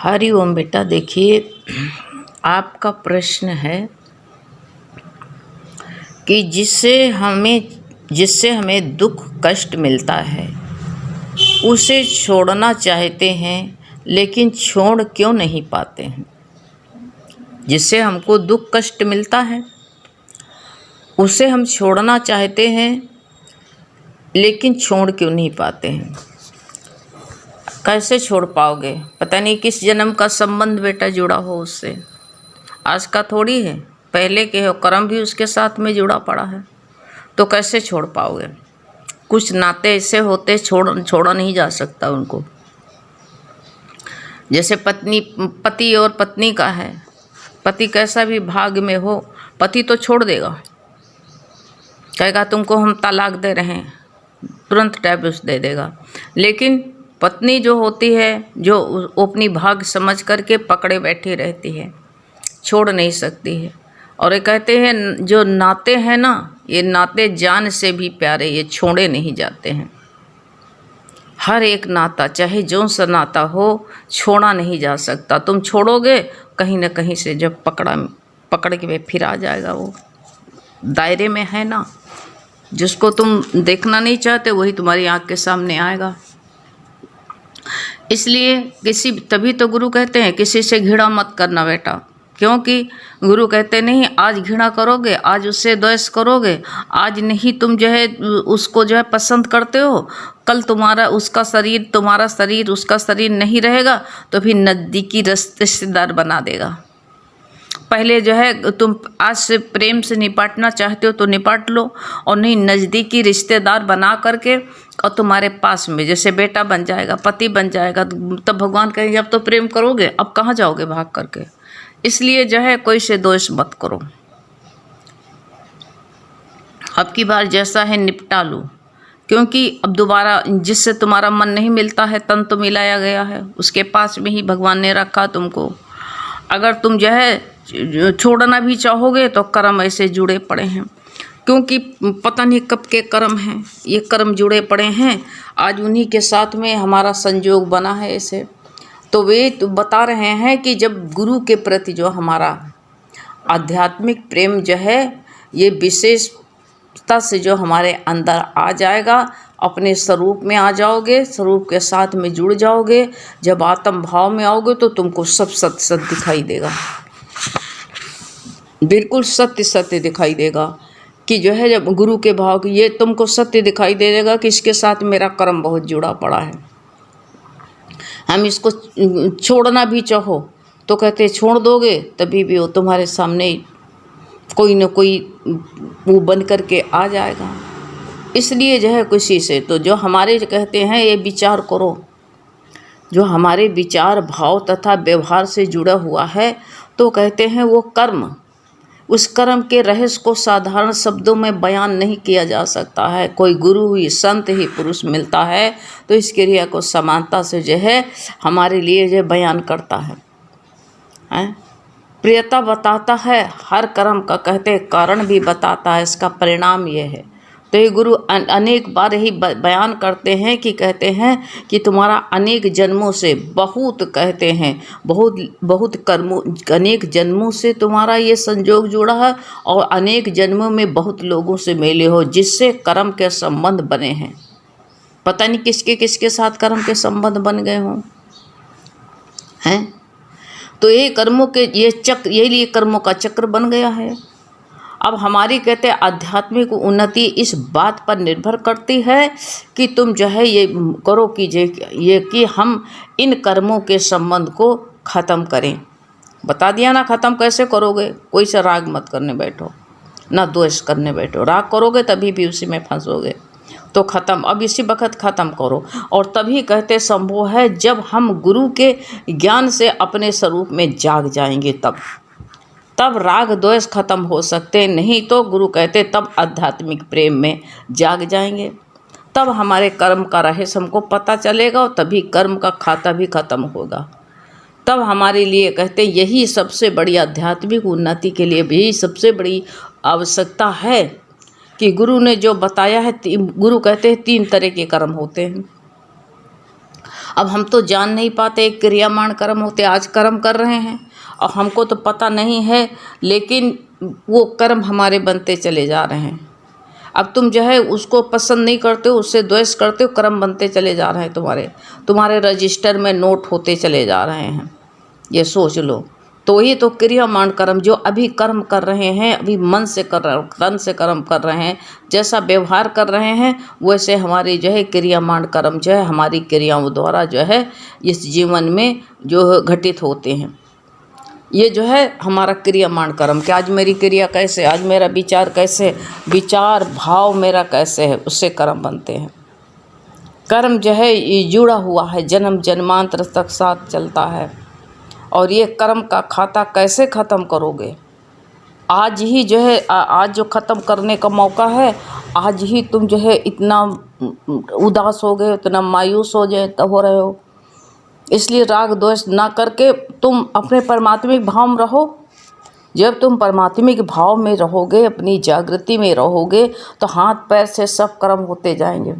हरि ओम बेटा। देखिए, आपका प्रश्न है कि जिससे हमें दुख कष्ट मिलता है उसे छोड़ना चाहते हैं लेकिन छोड़ क्यों नहीं पाते हैं। जिससे हमको दुख कष्ट मिलता है उसे हम छोड़ना चाहते हैं लेकिन छोड़ क्यों नहीं पाते हैं। कैसे छोड़ पाओगे? पता नहीं किस जन्म का संबंध बेटा जुड़ा हो उससे, आज का थोड़ी है, पहले के हो कर्म भी उसके साथ में जुड़ा पड़ा है, तो कैसे छोड़ पाओगे। कुछ नाते ऐसे होते छोड़ा नहीं जा सकता उनको। जैसे पति और पत्नी का है, पति कैसा भी भाग में हो, पति तो छोड़ देगा, कहेगा तुमको हम तलाक दे रहे हैं, तुरंत डाइवोर्स दे देगा। लेकिन पत्नी जो होती है, जो अपनी भाग समझ करके पकड़े बैठी रहती है, छोड़ नहीं सकती है। और ये कहते हैं जो नाते हैं ना, ये नाते जान से भी प्यारे, ये छोड़े नहीं जाते हैं। हर एक नाता चाहे जो सा नाता हो, छोड़ा नहीं जा सकता। तुम छोड़ोगे कहीं ना कहीं से जब पकड़ के फिर आ जाएगा। वो दायरे में है ना, जिसको तुम देखना नहीं चाहते वही तुम्हारी आँख के सामने आएगा। इसलिए तभी तो गुरु कहते हैं किसी से घृणा मत करना बेटा, क्योंकि गुरु कहते नहीं आज घृणा करोगे, आज उससे द्वेष करोगे, आज नहीं तुम जो है उसको जो है पसंद करते हो, कल उसका शरीर उसका शरीर नहीं रहेगा तो फिर नज़दीकी रिश्तेदार बना देगा। पहले जो है तुम आज से प्रेम से निपटना चाहते हो तो निपट लो, और नहीं नज़दीकी रिश्तेदार बना करके और तुम्हारे पास में जैसे बेटा बन जाएगा, पति बन जाएगा, तब भगवान कहेंगे अब तो प्रेम करोगे, अब कहाँ जाओगे भाग करके। इसलिए जो है कोई से दोष मत करो, अब की बार जैसा है निपटा लो, क्योंकि अब दोबारा जिससे तुम्हारा मन नहीं मिलता है, तन तो मिलाया गया है, उसके पास में ही भगवान ने रखा तुमको। अगर तुम जो है छोड़ना भी चाहोगे तो कर्म ऐसे जुड़े पड़े हैं, क्योंकि पता नहीं कब के कर्म हैं, ये कर्म जुड़े पड़े हैं, आज उन्हीं के साथ में हमारा संयोग बना है ऐसे। तो वे तो बता रहे हैं कि जब गुरु के प्रति जो हमारा आध्यात्मिक प्रेम जो है, ये विशेषता से जो हमारे अंदर आ जाएगा, अपने स्वरूप में आ जाओगे, स्वरूप के साथ में जुड़ जाओगे, जब आत्म भाव में आओगे तो तुमको सब सत्य सत्य दिखाई देगा, बिल्कुल सत्य सत्य दिखाई देगा कि जो है जब गुरु के भाव की ये तुमको सत्य दिखाई दे देगा कि इसके साथ मेरा कर्म बहुत जुड़ा पड़ा है। हम इसको छोड़ना भी चाहो तो कहते छोड़ दोगे, तभी भी वो तुम्हारे सामने कोई न कोई मुँह बंद करके आ जाएगा। इसलिए जो है किसी से तो जो हमारे कहते हैं ये विचार करो, जो हमारे विचार भाव तथा व्यवहार से जुड़ा हुआ है, तो कहते हैं वो कर्म, उस कर्म के रहस्य को साधारण शब्दों में बयान नहीं किया जा सकता है। कोई गुरु ही संत ही पुरुष मिलता है तो इस क्रिया को समानता से जो है हमारे लिए जो बयान करता है, प्रियता बताता है, हर कर्म का कहते कारण भी बताता है, इसका परिणाम ये है। तो ये गुरु अनेक बार ही बयान करते हैं कि कहते हैं कि तुम्हारा अनेक जन्मों से बहुत कहते हैं बहुत कर्मों, अनेक जन्मों से तुम्हारा ये संयोग जुड़ा है, और अनेक जन्मों में बहुत लोगों से मिले हो जिससे कर्म के संबंध बने हैं। पता नहीं किसके साथ कर्म के संबंध बन गए हों, हैं। तो ये कर्मों के ये लिए कर्मों का चक्र बन गया है। अब हमारी कहते हैं आध्यात्मिक उन्नति इस बात पर निर्भर करती है कि तुम जो है ये करो ये कि हम इन कर्मों के संबंध को ख़त्म करें। बता दिया ना, ख़त्म कैसे करोगे? कोई से राग मत करने बैठो, ना द्वेष करने बैठो। राग करोगे तभी भी उसी में फंसोगे। तो ख़त्म, अब इसी वक्त ख़त्म करो। और तभी कहते संभव है जब हम गुरु के ज्ञान से अपने स्वरूप में जाग जाएंगे, तब राग द्वेष खत्म हो सकते, नहीं तो गुरु कहते तब आध्यात्मिक प्रेम में जाग जाएंगे, तब हमारे कर्म का रहस्य हमको पता चलेगा, और तभी कर्म का खाता भी खत्म होगा। तब हमारे लिए कहते यही सबसे बड़ी आध्यात्मिक उन्नति के लिए भी सबसे बड़ी आवश्यकता है कि गुरु ने जो बताया है। गुरु कहते हैं 3 तरह के कर्म होते हैं। अब हम तो जान नहीं पाते क्रियामाण कर्म होते, आज कर्म कर रहे हैं और हमको तो पता नहीं है, लेकिन वो कर्म हमारे बनते चले जा रहे हैं। अब तुम जो है उसको पसंद नहीं करते हो, उससे द्वेष करते हो, कर्म बनते चले जा रहे हैं, तुम्हारे रजिस्टर में नोट होते चले जा रहे हैं। ये सोच लो। तो ये तो क्रियामाण कर्म जो अभी कर्म कर रहे हैं, अभी मन से कर रहे, तन से कर्म कर रहे हैं, जैसा व्यवहार कर रहे हैं वैसे हमारी जो है क्रियामाण कर्म जो है हमारी क्रियाओं द्वारा जो है इस जीवन में जो घटित होते हैं। ये जो है हमारा क्रियामाण कर्म कि आज मेरी क्रिया कैसे, आज मेरा विचार कैसे, विचार भाव मेरा कैसे है, उससे कर्म बनते हैं। कर्म जो है ये जुड़ा हुआ है, जन्म जन्मांतर तक साथ चलता है। और ये कर्म का खाता कैसे ख़त्म करोगे? आज ही जो है आज जो ख़त्म करने का मौका है, आज ही तुम जो है इतना उदास हो गए, इतना मायूस हो रहे हो। इसलिए राग द्वेष ना करके तुम अपने परमात्मिक भाव में रहो। जब तुम परमात्मिक भाव में रहोगे, अपनी जागृति में रहोगे, तो हाथ पैर से सब कर्म होते जाएंगे।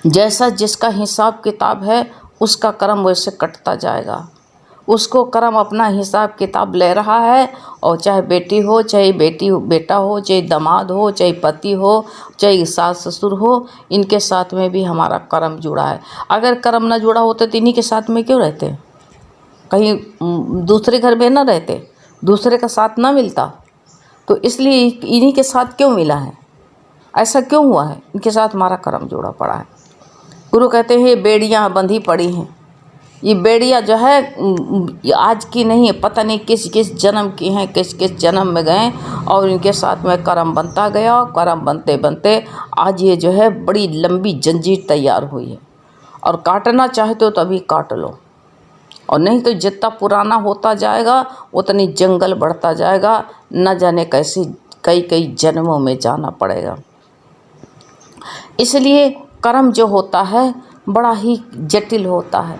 जैसा जिसका हिसाब किताब है उसका कर्म वैसे कटता जाएगा। उसको कर्म अपना हिसाब किताब ले रहा है, और चाहे बेटी हो, चाहे बेटा हो, चाहे दामाद हो, चाहे पति हो, चाहे सास ससुर हो, इनके साथ में भी हमारा कर्म जुड़ा है। अगर कर्म ना जुड़ा होता तो इन्हीं के साथ में क्यों रहते? कहीं दूसरे घर में ना रहते, दूसरे का साथ ना मिलता? तो इसलिए इन्हीं के साथ क्यों मिला है? ऐसा क्यों हुआ है? इनके साथ हमारा कर्म जुड़ा पड़ा है। गुरु कहते हैं ये बेड़ियाँ बंधी पड़ी हैं। ये बेड़ियाँ जो है आज की नहीं है, पता नहीं किस किस जन्म की हैं, किस किस जन्म में गए और इनके साथ में कर्म बनता गया। और कर्म बनते बनते आज ये जो है बड़ी लंबी जंजीर तैयार हुई है। और काटना चाहते हो तो अभी काट लो, और नहीं तो जितना पुराना होता जाएगा उतनी जंगल बढ़ता जाएगा। न जाने कैसे कई कई जन्मों में जाना पड़ेगा। इसलिए कर्म जो होता है बड़ा ही जटिल होता है।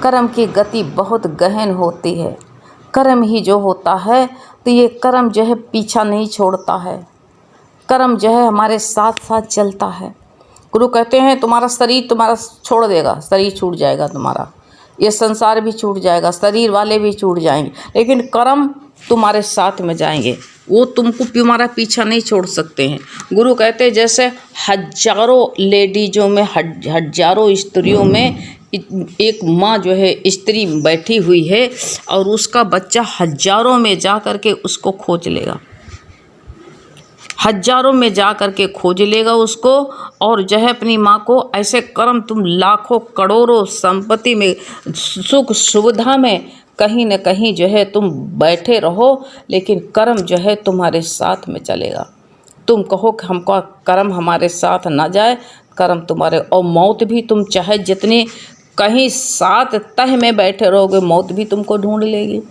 कर्म की गति बहुत गहन होती है। कर्म ही जो होता है तो ये कर्म जो है पीछा नहीं छोड़ता है। कर्म जो है हमारे साथ साथ चलता है। गुरु कहते हैं तुम्हारा शरीर तुम्हारा छोड़ देगा, शरीर छूट जाएगा तुम्हारा, ये संसार भी छूट जाएगा, शरीर वाले भी छूट जाएंगे, लेकिन कर्म तुम्हारे साथ में जाएंगे। वो तुमको तुम्हारा पीछा नहीं छोड़ सकते हैं। गुरु कहते हैं जैसे हजारों लेडीजों में, हजारों स्त्रियों में एक माँ जो है स्त्री बैठी हुई है और उसका बच्चा हजारों में जा कर के उसको खोज लेगा, हजारों में जा कर के खोज लेगा उसको। और जो है अपनी माँ को ऐसे कर्म तुम लाखों करोड़ों संपत्ति में, सुख सुविधा में कहीं न कहीं जो है तुम बैठे रहो, लेकिन कर्म जो है तुम्हारे साथ में चलेगा। तुम कहो कि हमको कर्म हमारे साथ ना जाए, कर्म तुम्हारे, और मौत भी तुम चाहे जितनी कहीं सात तह में बैठे रहोगे, मौत भी तुमको ढूंढ लेगी।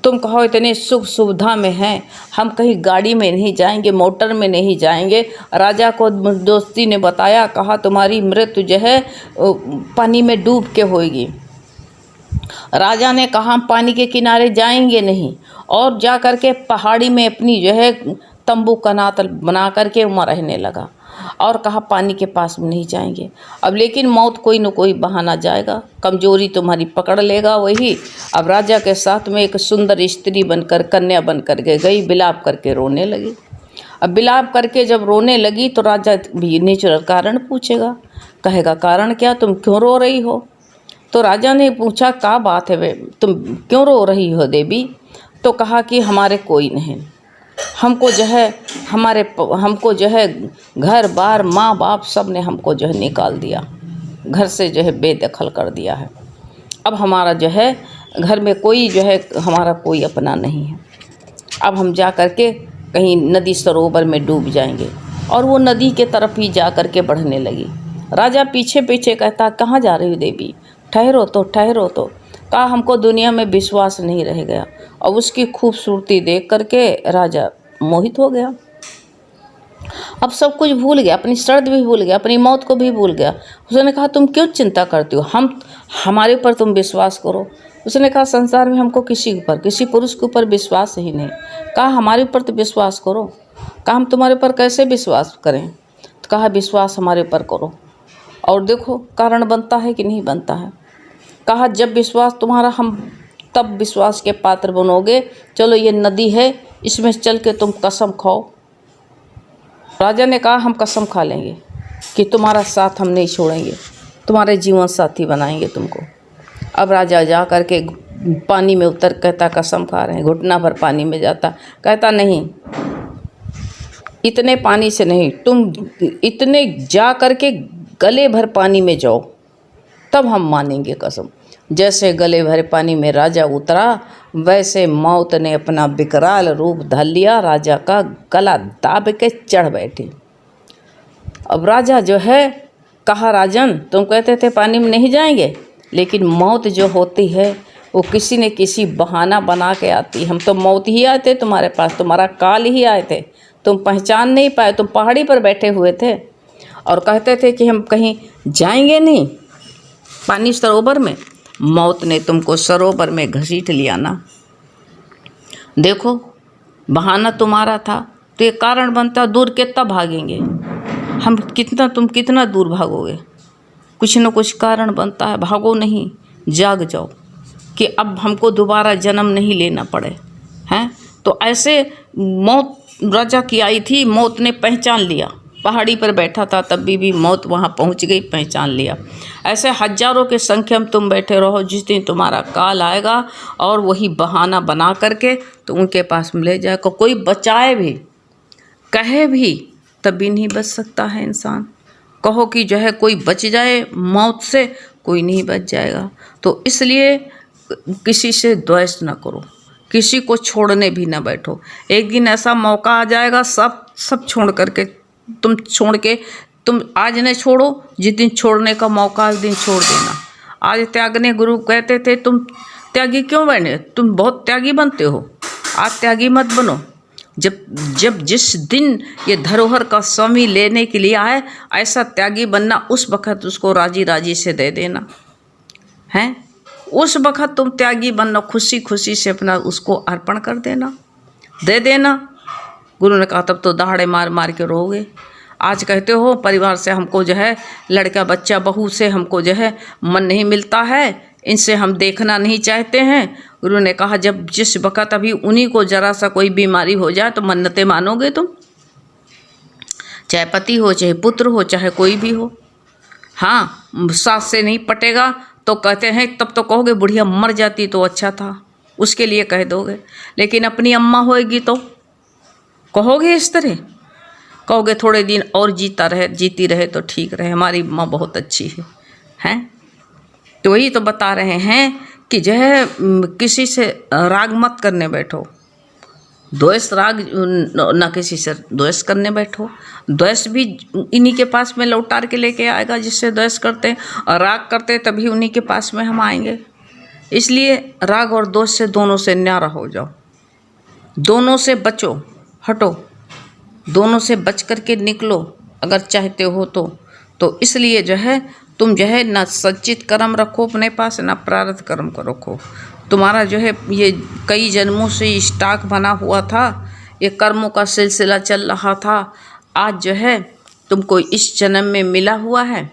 तुम कहो इतने सुख सुविधा में हैं, हम कहीं गाड़ी में नहीं जाएंगे, मोटर में नहीं जाएंगे। राजा को दोस्ती ने बताया, कहा तुम्हारी मृत्यु जो है पानी में डूब के होगी। राजा ने कहा पानी के किनारे जाएंगे नहीं, और जा कर के पहाड़ी में अपनी जो है तंबू कनात बना करके वहाँ रहने लगा, और कहा पानी के पास में नहीं जाएंगे। अब लेकिन मौत कोई न कोई बहाना जाएगा, कमजोरी तुम्हारी पकड़ लेगा वही। अब राजा के साथ में एक सुंदर स्त्री बनकर, कन्या बनकर के गई, बिलाप करके रोने लगी। अब बिलाप करके जब रोने लगी तो राजा भी नेचुरल कारण पूछेगा, कहेगा कारण क्या, तुम क्यों रो रही हो? तो राजा ने पूछा क्या बात है वे, तुम क्यों रो रही हो देवी? तो कहा कि हमारे कोई नहीं, हमको जो है घर बार माँ बाप सब ने हमको जो है निकाल दिया, घर से जो है बेदखल कर दिया है। अब हमारा जो है घर में कोई जो है हमारा कोई अपना नहीं है। अब हम जा कर के कहीं नदी सरोवर में डूब जाएंगे। और वो नदी के तरफ ही जा कर के बढ़ने लगी। राजा पीछे पीछे कहता कहाँ जा रही हो देवी, ठहरो तो ठहरो तो। कहा हमको दुनिया में विश्वास नहीं रह गया। और उसकी खूबसूरती देख करके राजा मोहित हो गया। अब सब कुछ भूल गया, अपनी शर्त भी भूल गया, अपनी मौत को भी भूल गया। उसने कहा तुम क्यों चिंता करती हो, हमारे ऊपर तुम विश्वास करो। उसने कहा संसार में हमको किसी ऊपर, किसी पुरुष के ऊपर विश्वास ही नहीं। कहा हमारे ऊपर तो विश्वास करो। कहा हम तुम्हारे ऊपर कैसे विश्वास करें? तो कहा विश्वास हमारे ऊपर करो। और देखो कारण बनता है कि नहीं बनता है। कहा जब विश्वास तुम्हारा हम तब विश्वास के पात्र बनोगे। चलो ये नदी है, इसमें चल के तुम कसम खाओ। राजा ने कहा हम कसम खा लेंगे कि तुम्हारा साथ हम नहीं छोड़ेंगे, तुम्हारे जीवन साथी बनाएंगे तुमको। अब राजा जा कर के पानी में उतर, कहता कसम खा रहे हैं, घुटना भर पानी में जाता, कहता नहीं, इतने पानी से नहीं, तुम इतने जा कर के गले भर पानी में जाओ, तब हम मानेंगे कसम। जैसे गले भरे पानी में राजा उतरा, वैसे मौत ने अपना विकराल रूप धर लिया, राजा का गला दाब के चढ़ बैठी। अब राजा जो है कहा, राजन तुम कहते थे पानी में नहीं जाएंगे, लेकिन मौत जो होती है वो किसी न किसी बहाना बना के आती। हम तो मौत ही आए थे तुम्हारे पास, तुम्हारा काल ही आए थे, तुम पहचान नहीं पाए, तुम पहाड़ी पर बैठे हुए थे और कहते थे कि हम कहीं जाएंगे नहीं पानी सरोवर में। मौत ने तुमको सरोवर में घसीट लिया ना। देखो बहाना तुम्हारा था, तो ये कारण बनता, दूर कितना भागेंगे हम, तुम कितना दूर भागोगे। कुछ न कुछ कारण बनता है, भागो नहीं, जाग जाओ कि अब हमको दोबारा जन्म नहीं लेना पड़े हैं। तो ऐसे मौत राजा की आई थी, मौत ने पहचान लिया, पहाड़ी पर बैठा था तब भी मौत वहाँ पहुँच गई, पहचान लिया। ऐसे हजारों के संख्या में तुम बैठे रहो, जिस दिन तुम्हारा काल आएगा और वही बहाना बना करके तो उनके पास ले जाएगा। कोई बचाए भी, कहे भी, तब भी नहीं बच सकता है इंसान। कहो कि जो है कोई बच जाए मौत से, कोई नहीं बच जाएगा। तो इसलिए किसी से द्वेष न करो, किसी को छोड़ने भी न बैठो। एक दिन ऐसा मौका आ जाएगा, सब छोड़ करके तुम आज नहीं छोड़ो, जिस दिन छोड़ने का मौका उस दिन छोड़ देना। आज त्यागने गुरु कहते थे तुम त्यागी क्यों बने, तुम बहुत त्यागी बनते हो, आज त्यागी मत बनो। जब जिस दिन ये धरोहर का स्वामी लेने के लिए आए, ऐसा त्यागी बनना, उस वक़्त उसको राजी राजी से दे देना है। उस वक़्त तुम त्यागी बनना, खुशी खुशी से अपना उसको अर्पण कर देना, दे देना। गुरु ने कहा तब तो दहाड़े मार मार के रोगे। आज कहते हो परिवार से हमको जो है, लड़का बच्चा बहू से हमको जो है मन नहीं मिलता है, इनसे हम देखना नहीं चाहते हैं। गुरु ने कहा जब जिस वक़्त अभी उन्हीं को ज़रा सा कोई बीमारी हो जाए तो मन्नतें मानोगे तुम, चाहे पति हो, चाहे पुत्र हो, चाहे कोई भी हो। हाँ, सास से नहीं पटेगा तो कहते हैं, तब तो कहोगे बुढ़िया मर जाती तो अच्छा था, उसके लिए कह दोगे। लेकिन अपनी अम्मा होएगी तो कहोगे इस तरह, कहोगे थोड़े दिन और जीती रहे तो ठीक रहे, हमारी माँ बहुत अच्छी है। तो वही तो बता रहे हैं कि जो है किसी से राग मत करने बैठो, द्वेष राग न किसी से द्वेष करने बैठो। द्वेष भी इन्हीं के पास में लौटार के लेके आएगा जिससे द्वेष करते हैं, और राग करते तभी उन्हीं के पास में हम आएंगे। इसलिए राग और द्वेष से दोनों से न्यारा हो जाओ, दोनों से बचो, हटो, दोनों से बच करके निकलो अगर चाहते हो तो इसलिए जो है तुम जो है ना संचित कर्म रखो अपने पास, ना प्रारब्ध कर्म को रखो। तुम्हारा जो है ये कई जन्मों से स्टॉक बना हुआ था, ये कर्मों का सिलसिला चल रहा था, आज जो है तुमको इस जन्म में मिला हुआ है,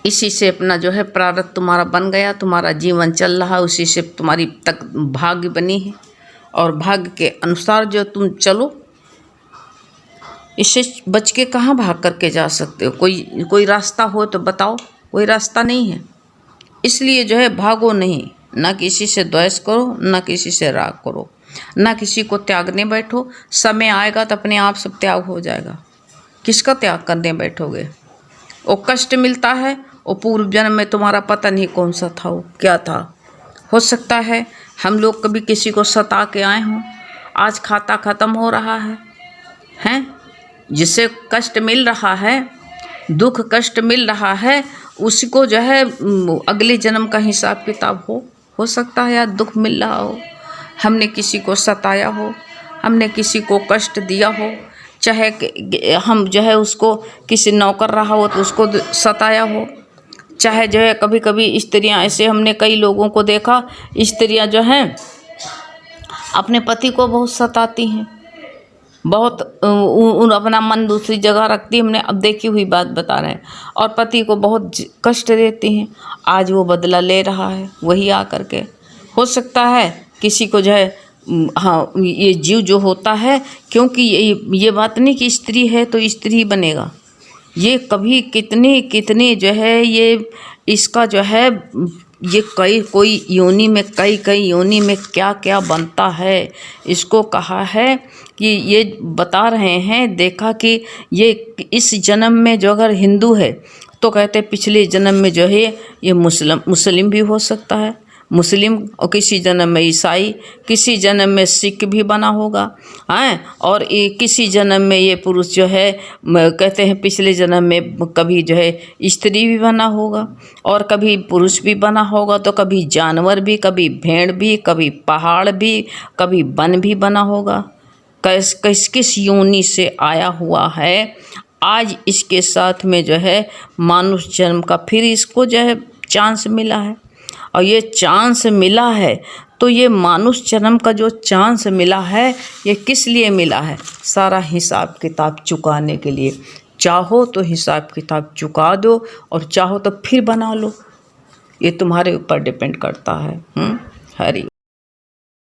इसी से अपना जो है प्रारब्ध तुम्हारा बन गया, तुम्हारा जीवन चल रहा है, उसी से तुम्हारी तक भाग्य बनी है। और भाग्य के अनुसार जो तुम चलो, इससे बच के कहाँ भाग करके जा सकते हो। कोई रास्ता हो तो बताओ, कोई रास्ता नहीं है। इसलिए जो है भागो नहीं, ना किसी से द्वेष करो, ना किसी से राग करो, ना किसी को त्यागने बैठो। समय आएगा तो अपने आप सब त्याग हो जाएगा। किसका त्याग करने बैठोगे? वो कष्ट मिलता है, वो पूर्व जन्म में तुम्हारा पता नहीं कौन सा था, वो क्या था। हो सकता है हम लोग कभी किसी को सता के आए हों, आज खाता ख़त्म हो रहा है हैं, जिससे कष्ट मिल रहा है, दुख कष्ट मिल रहा है, उसको जो है अगले जन्म का हिसाब किताब हो सकता है यार दुख मिल रहा हो, हमने किसी को सताया हो, हमने किसी को कष्ट दिया हो, चाहे हम जो है उसको किसी नौकर रहा हो तो उसको सताया हो, चाहे जो है कभी कभी स्त्रियां, ऐसे हमने कई लोगों को देखा, स्त्रियां जो हैं अपने पति को बहुत सताती हैं, बहुत उन अपना मन दूसरी जगह रखती, हमने अब देखी हुई बात बता रहे हैं, और पति को बहुत कष्ट देती हैं। आज वो बदला ले रहा है वही आकर के। हो सकता है किसी को जो है हाँ ये जीव जो होता है, क्योंकि ये बात नहीं कि स्त्री है तो स्त्री ही बनेगा, ये कभी कितने कितने जो है ये इसका जो है ये कोई योनि में कई योनि में क्या क्या बनता है। इसको कहा है कि ये बता रहे हैं, देखा कि ये इस जन्म में जो अगर हिंदू है तो कहते पिछले जन्म में जो है ये मुस्लिम भी हो सकता है, मुस्लिम, और किसी जन्म में ईसाई, किसी जन्म में सिख भी बना होगा हैं, और ये किसी जन्म में ये पुरुष जो है कहते हैं पिछले जन्म में कभी जो है स्त्री भी बना होगा, और कभी पुरुष भी बना होगा, तो कभी जानवर भी, कभी भेड़ भी, कभी पहाड़ भी, कभी वन भी बना होगा। किस योनि से आया हुआ है, आज इसके साथ में जो है मानुष जन्म का फिर इसको जो है चांस मिला है। और ये चांस मिला है तो ये मानुष जन्म का जो चांस मिला है ये किस लिए मिला है? सारा हिसाब किताब चुकाने के लिए। चाहो तो हिसाब किताब चुका दो और चाहो तो फिर बना लो, ये तुम्हारे ऊपर डिपेंड करता है। हरि